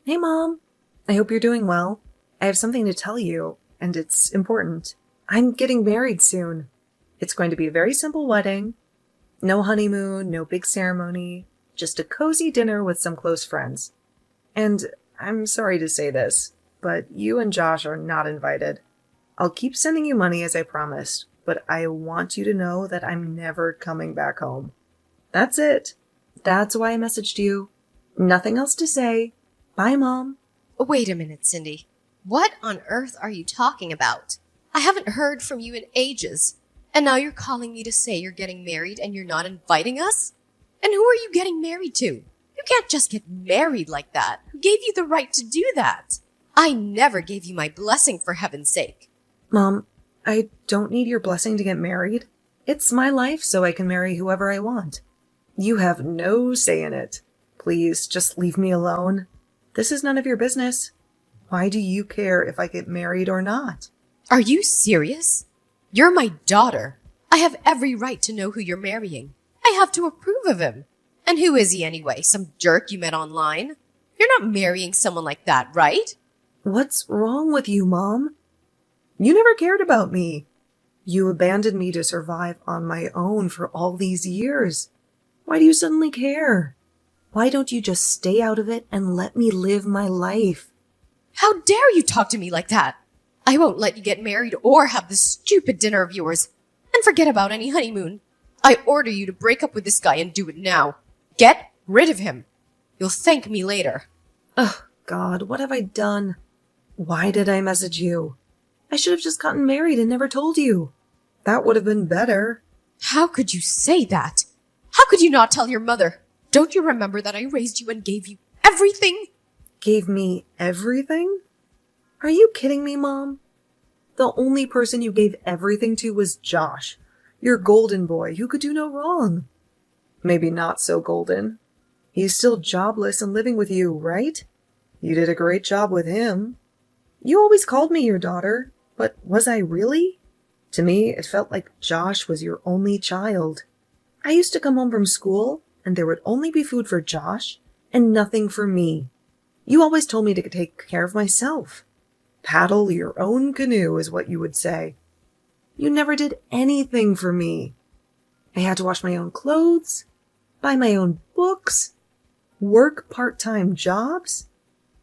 Hey, Mom. I hope you're doing well. I have something to tell you, and it's important. I'm getting married soon. It's going to be a very simple wedding. No honeymoon, no big ceremony, just a cozy dinner with some close friends. And I'm sorry to say this, but you and Josh are not invited. I'll keep sending you money as I promised, but I want you to know that I'm never coming back home. That's it. That's why I messaged you. Nothing else to say. Bye, Mom. Wait a minute, Cindy. What on earth are you talking about? I haven't heard from you in ages. And now you're calling me to say you're getting married and you're not inviting us? And who are you getting married to? You can't just get married like that. Who gave you the right to do that? I never gave you my blessing, for heaven's sake. Mom, I don't need your blessing to get married. It's my life, so I can marry whoever I want. You have no say in it. Please, just leave me alone. This is none of your business. Why do you care if I get married or not? Are you serious? You're my daughter. I have every right to know who you're marrying. I have to approve of him. And who is he anyway? Some jerk you met online? You're not marrying someone like that, right? What's wrong with you, Mom? You never cared about me. You abandoned me to survive on my own for all these years. Why do you suddenly care? Why don't you just stay out of it and let me live my life? How dare you talk to me like that? I won't let you get married or have this stupid dinner of yours. And forget about any honeymoon. I order you to break up with this guy and do it now. Get rid of him. You'll thank me later. Ugh, God, what have I done? Why did I message you? I should have just gotten married and never told you. That would have been better. How could you say that? How could you not tell your mother? Don't you remember that I raised you and gave you everything? Gave me everything? Are you kidding me, Mom? The only person you gave everything to was Josh, your golden boy who could do no wrong. Maybe not so golden. He's still jobless and living with you, right? You did a great job with him. You always called me your daughter, but was I really? To me, it felt like Josh was your only child. I used to come home from school, and there would only be food for Josh and nothing for me. You always told me to take care of myself. Paddle your own canoe is what you would say. You never did anything for me. I had to wash my own clothes, buy my own books, work part-time jobs.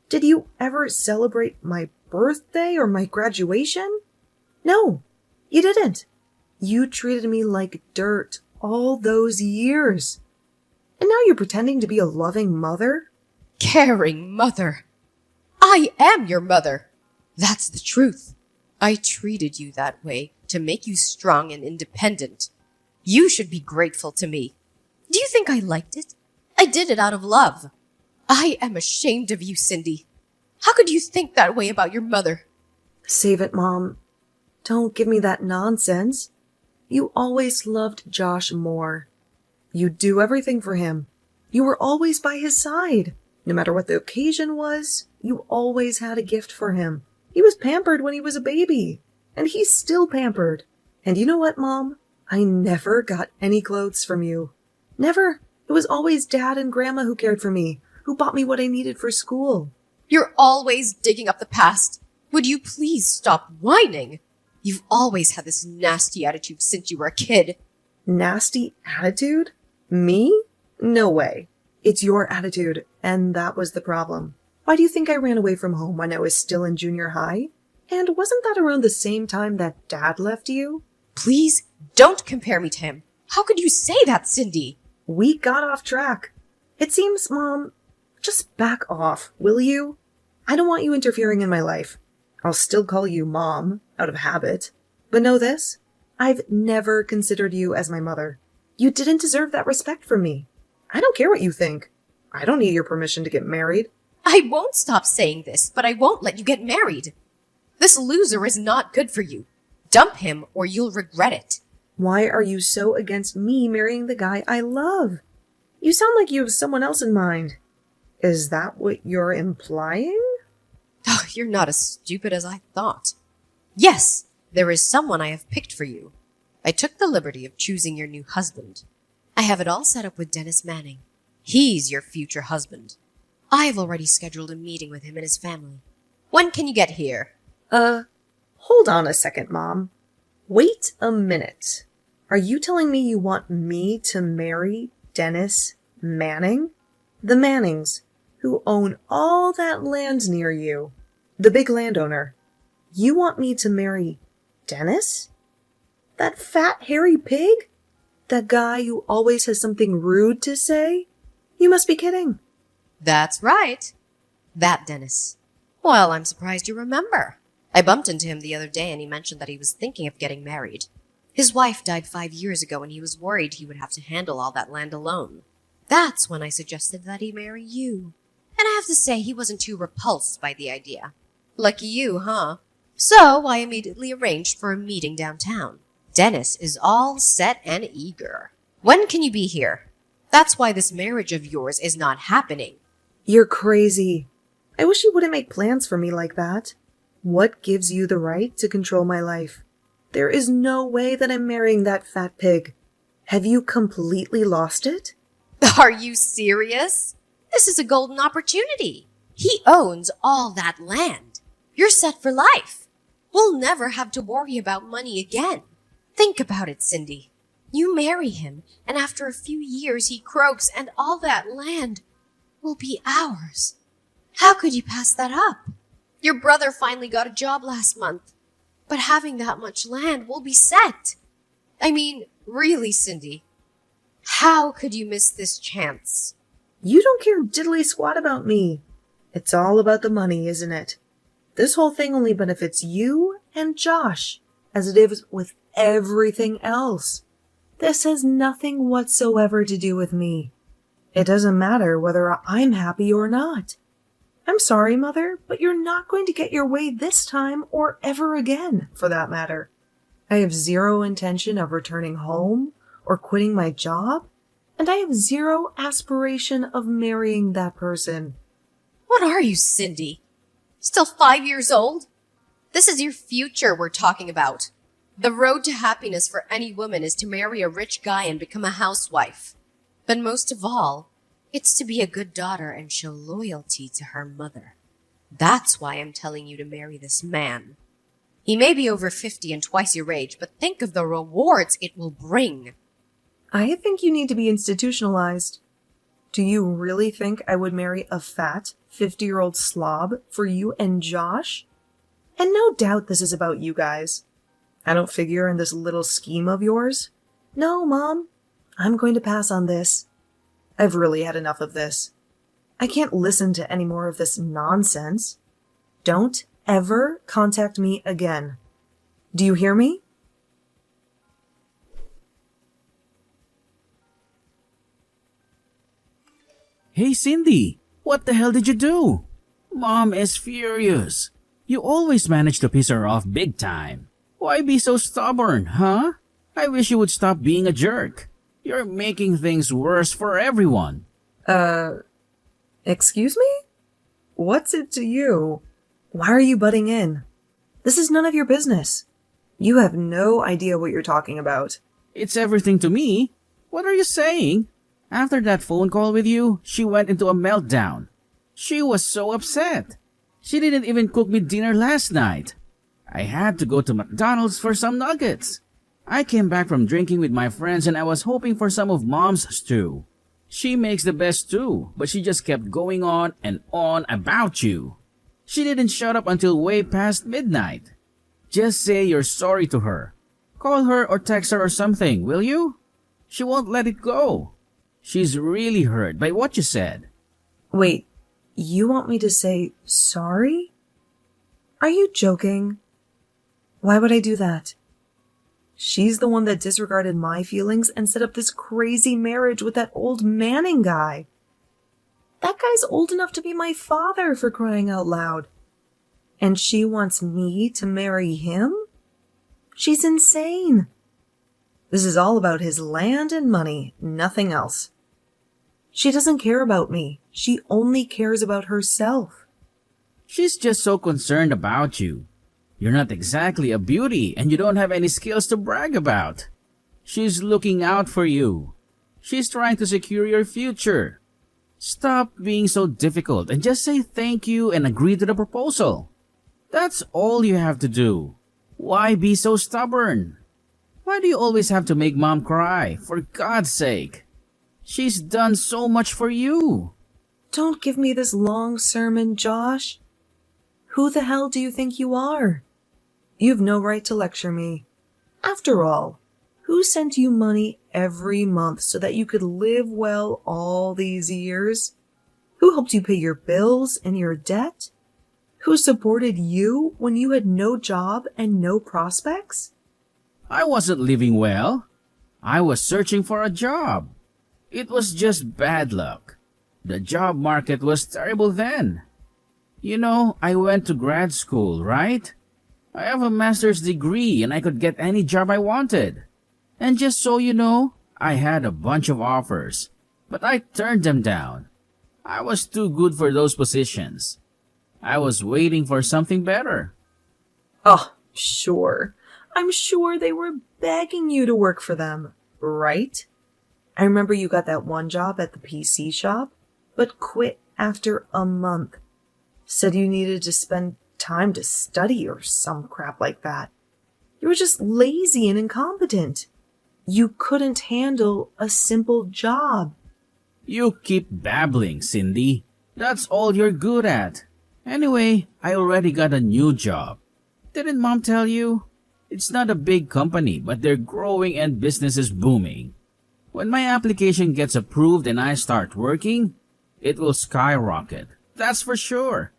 Did you ever celebrate my birthday or my graduation? No, you didn't. You treated me like dirt all those years. And now you're pretending to be a loving mother? Caring mother. I am your mother. That's the truth. I treated you that way to make you strong and independent. You should be grateful to me. Do you think I liked it? I did it out of love. I am ashamed of you, Cindy. How could you think that way about your mother? Save it, Mom. Don't give me that nonsense. You always loved Josh more. You'd do everything for him. You were always by his side. No matter what the occasion was, you always had a gift for him. He was pampered when he was a baby, and he's still pampered. And you know what, Mom? I never got any clothes from you. Never. It was always Dad and Grandma who cared for me, who bought me what I needed for school. You're always digging up the past. Would you please stop whining? You've always had this nasty attitude since you were a kid. Nasty attitude? Me? No way. It's your attitude, and that was the problem. Why do you think I ran away from home when I was still in junior high? And wasn't that around the same time that Dad left you? Please don't compare me to him. How could you say that, Cindy? We got off track. It seems, Mom, just back off, will you? I don't want you interfering in my life. I'll still call you Mom, out of habit. But know this, I've never considered you as my mother. You didn't deserve that respect from me. I don't care what you think. I don't need your permission to get married. I won't stop saying this, but I won't let you get married. This loser is not good for you. Dump him or you'll regret it. Why are you so against me marrying the guy I love? You sound like you have someone else in mind. Is that what you're implying? Oh, you're not as stupid as I thought. Yes, there is someone I have picked for you. I took the liberty of choosing your new husband. I have it all set up with Dennis Manning. He's your future husband. I've already scheduled a meeting with him and his family. When can you get here? Hold on a second, Mom. Wait a minute. Are you telling me you want me to marry Dennis Manning? The Mannings, who own all that land near you. The big landowner. You want me to marry Dennis? That fat, hairy pig? That guy who always has something rude to say? You must be kidding. That's right. That Dennis. Well, I'm surprised you remember. I bumped into him the other day and he mentioned that he was thinking of getting married. His wife died 5 years ago and he was worried he would have to handle all that land alone. That's when I suggested that he marry you. And I have to say he wasn't too repulsed by the idea. Lucky you, huh? So I immediately arranged for a meeting downtown. Dennis is all set and eager. When can you be here? That's why this marriage of yours is not happening. You're crazy. I wish you wouldn't make plans for me like that. What gives you the right to control my life? There is no way that I'm marrying that fat pig. Have you completely lost it? Are you serious? This is a golden opportunity. He owns all that land. You're set for life. We'll never have to worry about money again. Think about it, Cindy. You marry him, and after a few years he croaks and all that land will be ours. How could you pass that up? Your brother finally got a job last month, but having that much land will be set. I mean, really, Cindy, how could you miss this chance? You don't care diddly squat about me. It's all about the money, isn't it? This whole thing only benefits you and Josh, as it is with everything else. This has nothing whatsoever to do with me. It doesn't matter whether I'm happy or not. I'm sorry, Mother, but you're not going to get your way this time or ever again, for that matter. I have zero intention of returning home or quitting my job, and I have zero aspiration of marrying that person. What are you, Cindy? Still 5 years old? This is your future we're talking about. The road to happiness for any woman is to marry a rich guy and become a housewife. But most of all, it's to be a good daughter and show loyalty to her mother. That's why I'm telling you to marry this man. He may be over 50 and twice your age, but think of the rewards it will bring. I think you need to be institutionalized. Do you really think I would marry a fat, 50-year-old slob for you and Josh? And no doubt this is about you guys. I don't figure in this little scheme of yours. No, Mom. I'm going to pass on this. I've really had enough of this. I can't listen to any more of this nonsense. Don't ever contact me again. Do you hear me? Hey Cindy, what the hell did you do? Mom is furious. You always manage to piss her off big time. Why be so stubborn, huh? I wish you would stop being a jerk. You're making things worse for everyone. Excuse me? What's it to you? Why are you butting in? This is none of your business. You have no idea what you're talking about. It's everything to me. What are you saying? After that phone call with you, she went into a meltdown. She was so upset. She didn't even cook me dinner last night. I had to go to McDonald's for some nuggets. I came back from drinking with my friends and I was hoping for some of Mom's stew. She makes the best stew, but she just kept going on and on about you. She didn't shut up until way past midnight. Just say you're sorry to her. Call her or text her or something, will you? She won't let it go. She's really hurt by what you said. Wait, you want me to say sorry? Are you joking? Why would I do that? She's the one that disregarded my feelings and set up this crazy marriage with that old Manning guy. That guy's old enough to be my father, for crying out loud. And she wants me to marry him? She's insane. This is all about his land and money, nothing else. She doesn't care about me. She only cares about herself. She's just so concerned about you. You're not exactly a beauty and you don't have any skills to brag about. She's looking out for you. She's trying to secure your future. Stop being so difficult and just say thank you and agree to the proposal. That's all you have to do. Why be so stubborn? Why do you always have to make mom cry? For God's sake. She's done so much for you. Don't give me this long sermon, Josh. Who the hell do you think you are? You've no right to lecture me. After all, who sent you money every month so that you could live well all these years? Who helped you pay your bills and your debt? Who supported you when you had no job and no prospects? I wasn't living well. I was searching for a job. It was just bad luck. The job market was terrible then. You know, I went to grad school, right? I have a master's degree and I could get any job I wanted. And just so you know, I had a bunch of offers, but I turned them down. I was too good for those positions. I was waiting for something better. Oh, sure. I'm sure they were begging you to work for them, right? I remember you got that one job at the PC shop, but quit after a month. Said you needed to spend time to study or some crap like that. You were just lazy and incompetent. You couldn't handle a simple job. You keep babbling, Cindy. That's all you're good at. Anyway, I already got a new job. Didn't Mom tell you? It's not a big company, but they're growing and business is booming. When my application gets approved and I start working, it will skyrocket. That's for sure.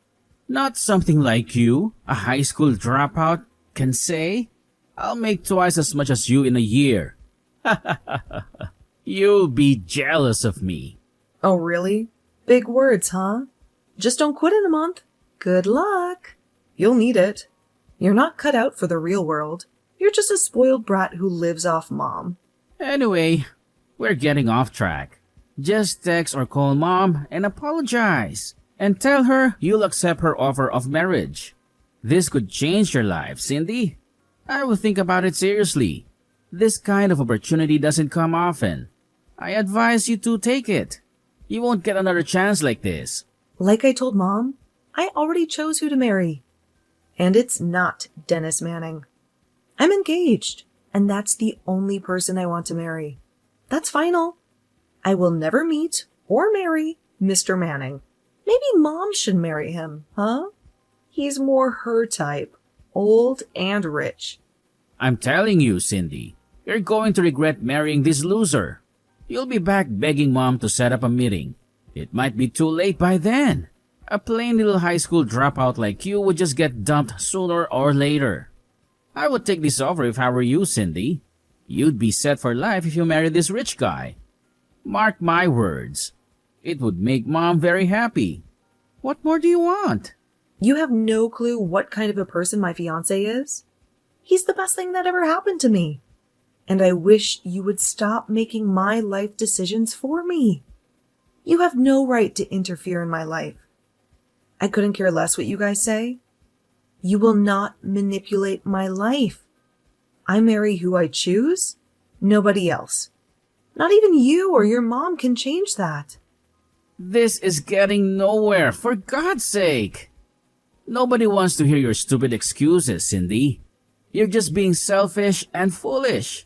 Not something like you, a high school dropout, can say. I'll make twice as much as you in a year. You'll be jealous of me. Oh, really? Big words, huh? Just don't quit in a month. Good luck. You'll need it. You're not cut out for the real world. You're just a spoiled brat who lives off Mom. Anyway, we're getting off track. Just text or call Mom and apologize. And tell her you'll accept her offer of marriage. This could change your life, Cindy. I will think about it seriously. This kind of opportunity doesn't come often. I advise you to take it. You won't get another chance like this. Like I told Mom, I already chose who to marry. And it's not Dennis Manning. I'm engaged, and that's the only person I want to marry. That's final. I will never meet or marry Mr. Manning. Maybe Mom should marry him, huh? He's more her type, old and rich. I'm telling you, Cindy, you're going to regret marrying this loser. You'll be back begging Mom to set up a meeting. It might be too late by then. A plain little high school dropout like you would just get dumped sooner or later. I would take this offer if I were you, Cindy. You'd be set for life if you married this rich guy. Mark my words. It would make Mom very happy. What more do you want? You have no clue what kind of a person my fiancé is. He's the best thing that ever happened to me. And I wish you would stop making my life decisions for me. You have no right to interfere in my life. I couldn't care less what you guys say. You will not manipulate my life. I marry who I choose, nobody else. Not even you or your mom can change that. This is getting nowhere, for God's sake. Nobody wants to hear your stupid excuses, Cindy. You're just being selfish and foolish.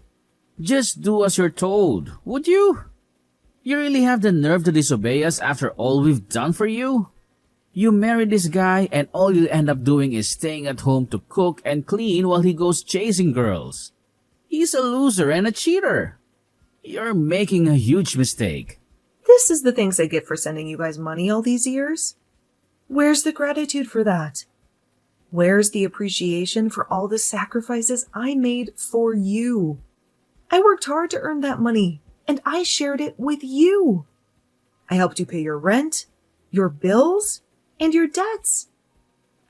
Just do as you're told, would you? You really have the nerve to disobey us after all we've done for you? You marry this guy and all you'll end up doing is staying at home to cook and clean while he goes chasing girls. He's a loser and a cheater. You're making a huge mistake. This is the things I get for sending you guys money all these years. Where's the gratitude for that? Where's the appreciation for all the sacrifices I made for you? I worked hard to earn that money, and I shared it with you. I helped you pay your rent, your bills, and your debts.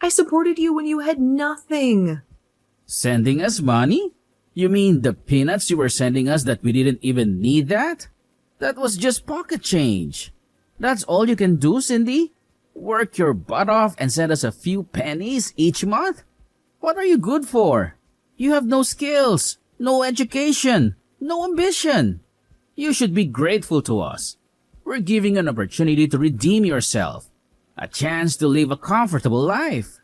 I supported you when you had nothing. Sending us money? You mean the peanuts you were sending us that we didn't even need that? That was just pocket change. That's all you can do, Cindy? Work your butt off and send us a few pennies each month? What are you good for? You have no skills, no education, no ambition. You should be grateful to us. We're giving an opportunity to redeem yourself. A chance to live a comfortable life.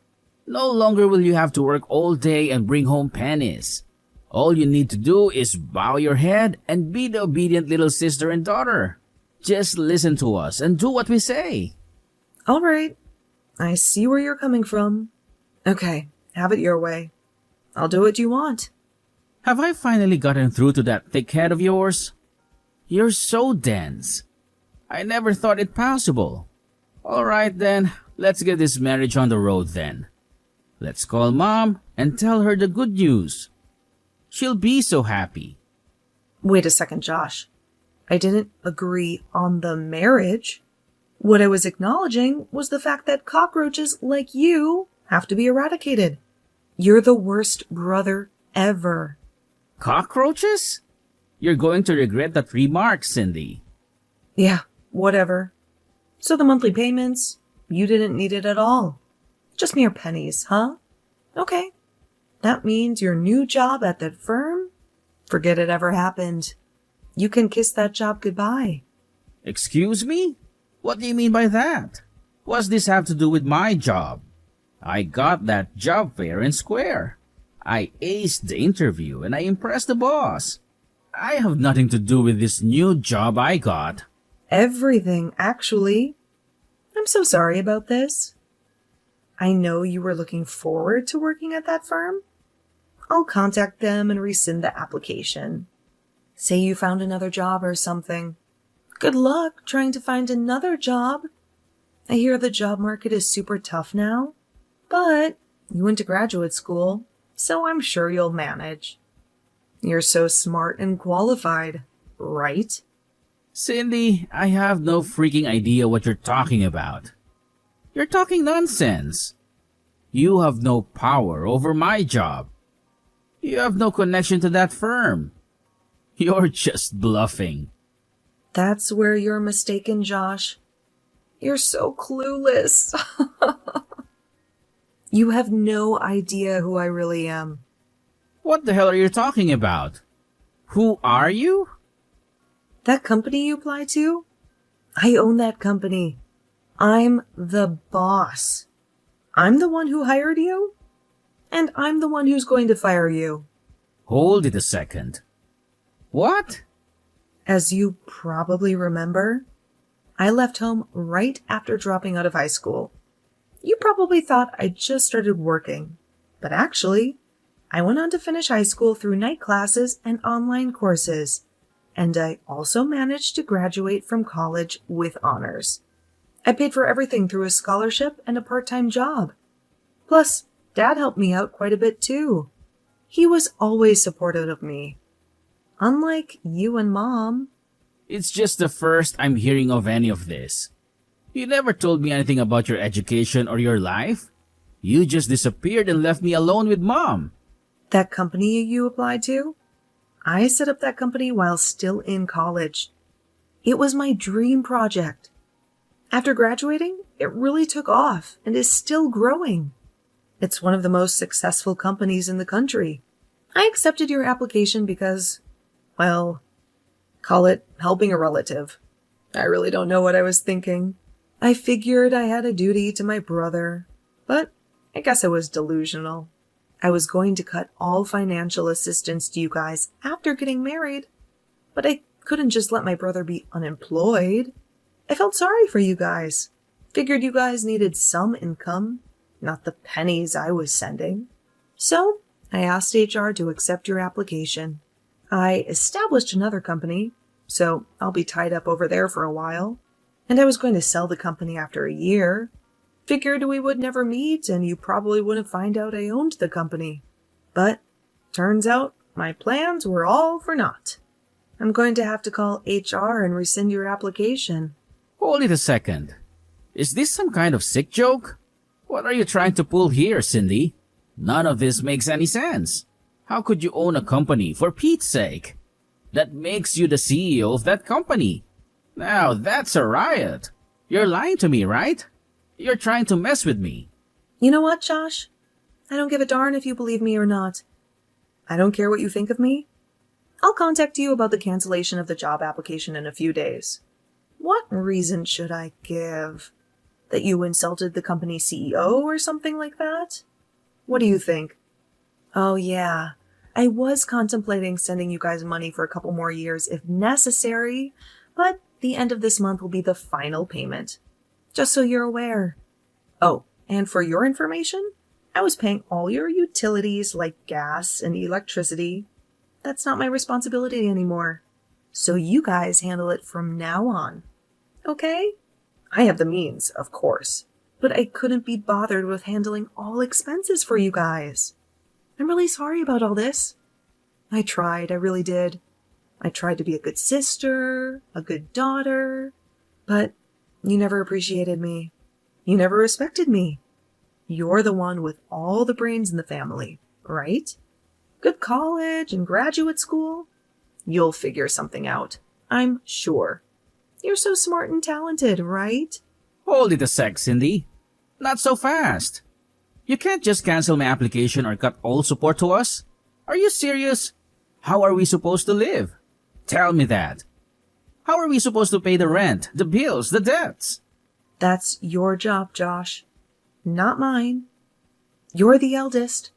No longer will you have to work all day and bring home pennies. All you need to do is bow your head and be the obedient little sister and daughter. Just listen to us and do what we say. All right. I see where you're coming from. Okay, have it your way. I'll do what you want. Have I finally gotten through to that thick head of yours? You're so dense. I never thought it possible. All right then, let's get this marriage on the road then. Let's call Mom and tell her the good news. She'll be so happy. Wait a second, Josh. I didn't agree on the marriage. What I was acknowledging was the fact that cockroaches like you have to be eradicated. You're the worst brother ever. Cockroaches? You're going to regret that remark, Cindy. Yeah, whatever. So the monthly payments, you didn't need it at all. Just mere pennies, huh? Okay. That means your new job at that firm? Forget it ever happened. You can kiss that job goodbye. Excuse me? What do you mean by that? What's this have to do with my job? I got that job fair and square. I aced the interview and I impressed the boss. I have nothing to do with this new job I got. Everything, actually. I'm so sorry about this. I know you were looking forward to working at that firm. I'll contact them and rescind the application. Say you found another job or something. Good luck trying to find another job. I hear the job market is super tough now, but you went to graduate school, so I'm sure you'll manage. You're so smart and qualified, right? Cindy, I have no freaking idea what you're talking about. You're talking nonsense. You have no power over my job. You have no connection to that firm. You're just bluffing. That's where you're mistaken, Josh. You're so clueless. You have no idea who I really am. What the hell are you talking about? Who are you? That company you apply to? I own that company. I'm the boss. I'm the one who hired you, and I'm the one who's going to fire you. Hold it a second. What? As you probably remember, I left home right after dropping out of high school. You probably thought I just started working, but actually, I went on to finish high school through night classes and online courses, and I also managed to graduate from college with honors. I paid for everything through a scholarship and a part-time job. Plus, Dad helped me out quite a bit too. He was always supportive of me. Unlike you and Mom. It's just the first I'm hearing of any of this. You never told me anything about your education or your life. You just disappeared and left me alone with Mom. That company you applied to? I set up that company while still in college. It was my dream project. After graduating, it really took off and is still growing. It's one of the most successful companies in the country. I accepted your application because, well, call it helping a relative. I really don't know what I was thinking. I figured I had a duty to my brother, but I guess I was delusional. I was going to cut all financial assistance to you guys after getting married, but I couldn't just let my brother be unemployed. I felt sorry for you guys. Figured you guys needed some income, not the pennies I was sending. So I asked HR to accept your application. I established another company, so I'll be tied up over there for a while. And I was going to sell the company after a year. Figured we would never meet and you probably wouldn't find out I owned the company. But turns out my plans were all for naught. I'm going to have to call HR and rescind your application. Hold it a second. Is this some kind of sick joke? What are you trying to pull here, Cindy? None of this makes any sense. How could you own a company, for Pete's sake? That makes you the CEO of that company. Now that's a riot. You're lying to me, right? You're trying to mess with me. You know what, Josh? I don't give a darn if you believe me or not. I don't care what you think of me. I'll contact you about the cancellation of the job application in a few days. What reason should I give? That you insulted the company CEO or something like that? What do you think? Oh yeah, I was contemplating sending you guys money for a couple more years if necessary, but the end of this month will be the final payment. Just so you're aware. Oh, and for your information, I was paying all your utilities like gas and electricity. That's not my responsibility anymore. So you guys handle it from now on. Okay? I have the means, of course, but I couldn't be bothered with handling all expenses for you guys. I'm really sorry about all this. I tried, I really did. I tried to be a good sister, a good daughter, but you never appreciated me. You never respected me. You're the one with all the brains in the family, right? Good college and graduate school. You'll figure something out, I'm sure. You're so smart and talented, right? Hold it a sec, Cindy. Not so fast. You can't just cancel my application or cut all support to us. Are you serious? How are we supposed to live? Tell me that. How are we supposed to pay the rent, the bills, the debts? That's your job, Josh. Not mine. You're the eldest.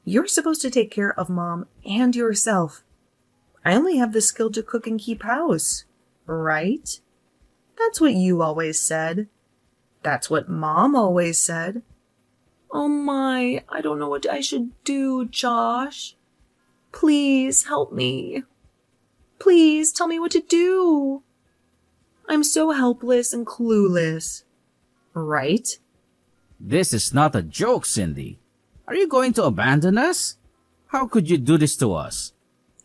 You're supposed to take care of Mom and yourself. I only have the skill to cook and keep house, right? That's what you always said. That's what Mom always said. Oh my, I don't know what I should do, Josh. Please help me. Please tell me what to do. I'm so helpless and clueless. Right? This is not a joke, Cindy. Are you going to abandon us? How could you do this to us?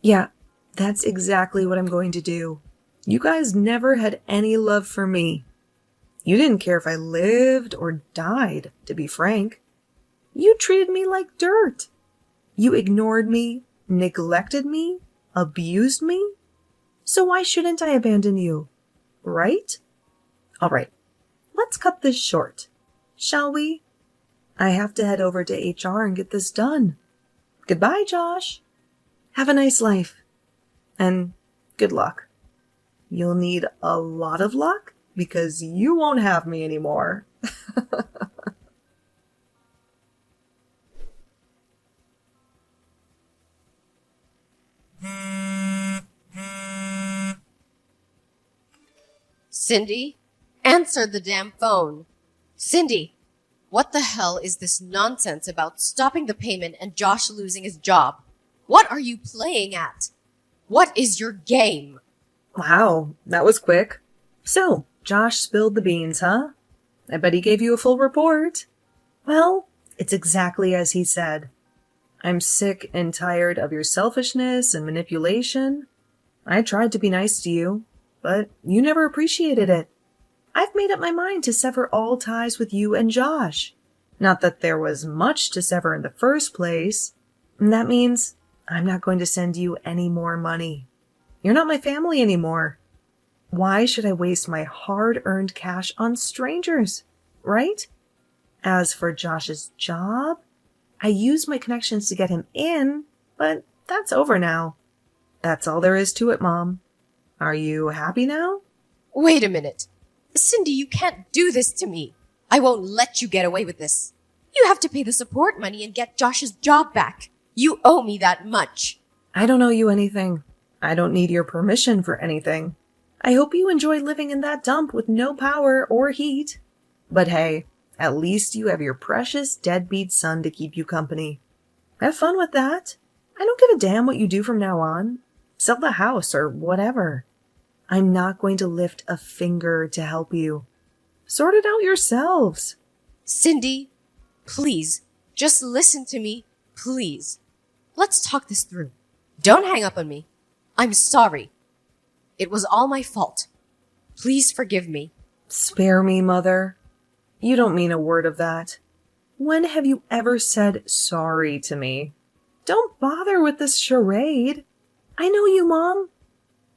Yeah, that's exactly what I'm going to do. You guys never had any love for me. You didn't care if I lived or died, to be frank. You treated me like dirt. You ignored me, neglected me, abused me. So why shouldn't I abandon you? Right? All right, let's cut this short, shall we? I have to head over to HR and get this done. Goodbye, Josh. Have a nice life. And good luck. You'll need a lot of luck because you won't have me anymore. Cindy, answer the damn phone. Cindy, what the hell is this nonsense about stopping the payment and Josh losing his job? What are you playing at? What is your game? Wow, that was quick. So, Josh spilled the beans, huh? I bet he gave you a full report. Well, it's exactly as he said. I'm sick and tired of your selfishness and manipulation. I tried to be nice to you, but you never appreciated it. I've made up my mind to sever all ties with you and Josh. Not that there was much to sever in the first place. And that means I'm not going to send you any more money. You're not my family anymore. Why should I waste my hard-earned cash on strangers, right? As for Josh's job, I used my connections to get him in, but that's over now. That's all there is to it, Mom. Are you happy now? Wait a minute. Cindy, you can't do this to me. I won't let you get away with this. You have to pay the support money and get Josh's job back. You owe me that much. I don't owe you anything. I don't need your permission for anything. I hope you enjoy living in that dump with no power or heat. But hey, at least you have your precious deadbeat son to keep you company. Have fun with that. I don't give a damn what you do from now on. Sell the house or whatever. I'm not going to lift a finger to help you. Sort it out yourselves. Cindy, please, just listen to me, please. Let's talk this through. Don't hang up on me. I'm sorry. It was all my fault. Please forgive me. Spare me, Mother. You don't mean a word of that. When have you ever said sorry to me? Don't bother with this charade. I know you, Mom.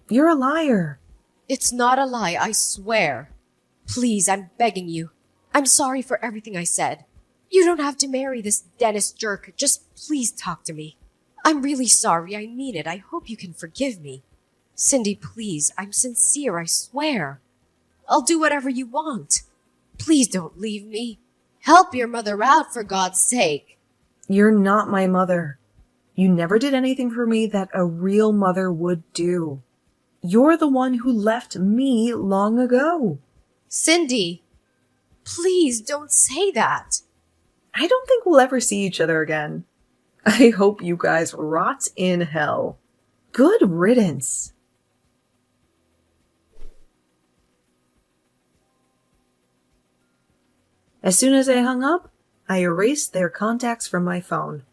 You're a liar. It's not a lie, I swear. Please, I'm begging you. I'm sorry for everything I said. You don't have to marry this Dennis jerk. Just please talk to me. I'm really sorry. I mean it. I hope you can forgive me. Cindy, please. I'm sincere, I swear. I'll do whatever you want. Please don't leave me. Help your mother out, for God's sake. You're not my mother. You never did anything for me that a real mother would do. You're the one who left me long ago. Cindy, please don't say that. I don't think we'll ever see each other again. I hope you guys rot in hell. Good riddance. As soon as I hung up, I erased their contacts from my phone.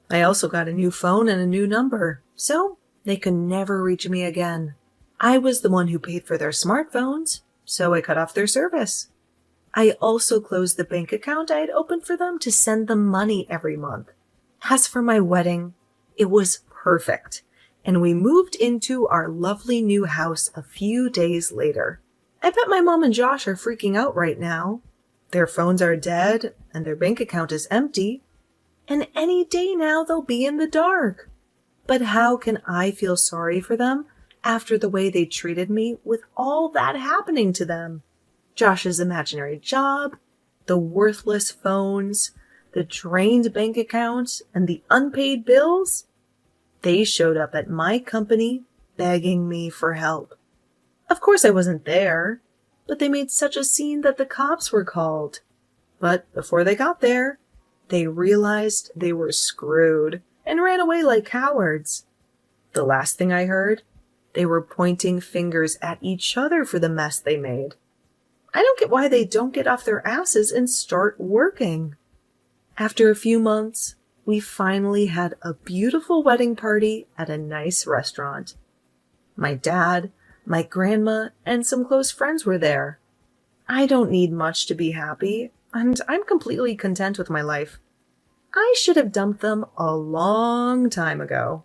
I also got a new phone and a new number, so they could never reach me again. I was the one who paid for their smartphones, so I cut off their service. I also closed the bank account I had opened for them to send them money every month. As for my wedding, it was perfect, and we moved into our lovely new house a few days later. I bet my mom and Josh are freaking out right now. Their phones are dead, and their bank account is empty, and any day now they'll be in the dark. But how can I feel sorry for them after the way they treated me with all that happening to them? Josh's imaginary job, the worthless phones, the drained bank accounts, and the unpaid bills. They showed up at my company begging me for help. Of course I wasn't there, but they made such a scene that the cops were called. But before they got there, they realized they were screwed and ran away like cowards. The last thing I heard, they were pointing fingers at each other for the mess they made. I don't get why they don't get off their asses and start working. After a few months, we finally had a beautiful wedding party at a nice restaurant. My dad, my grandma, and some close friends were there. I don't need much to be happy, and I'm completely content with my life. I should have dumped them a long time ago.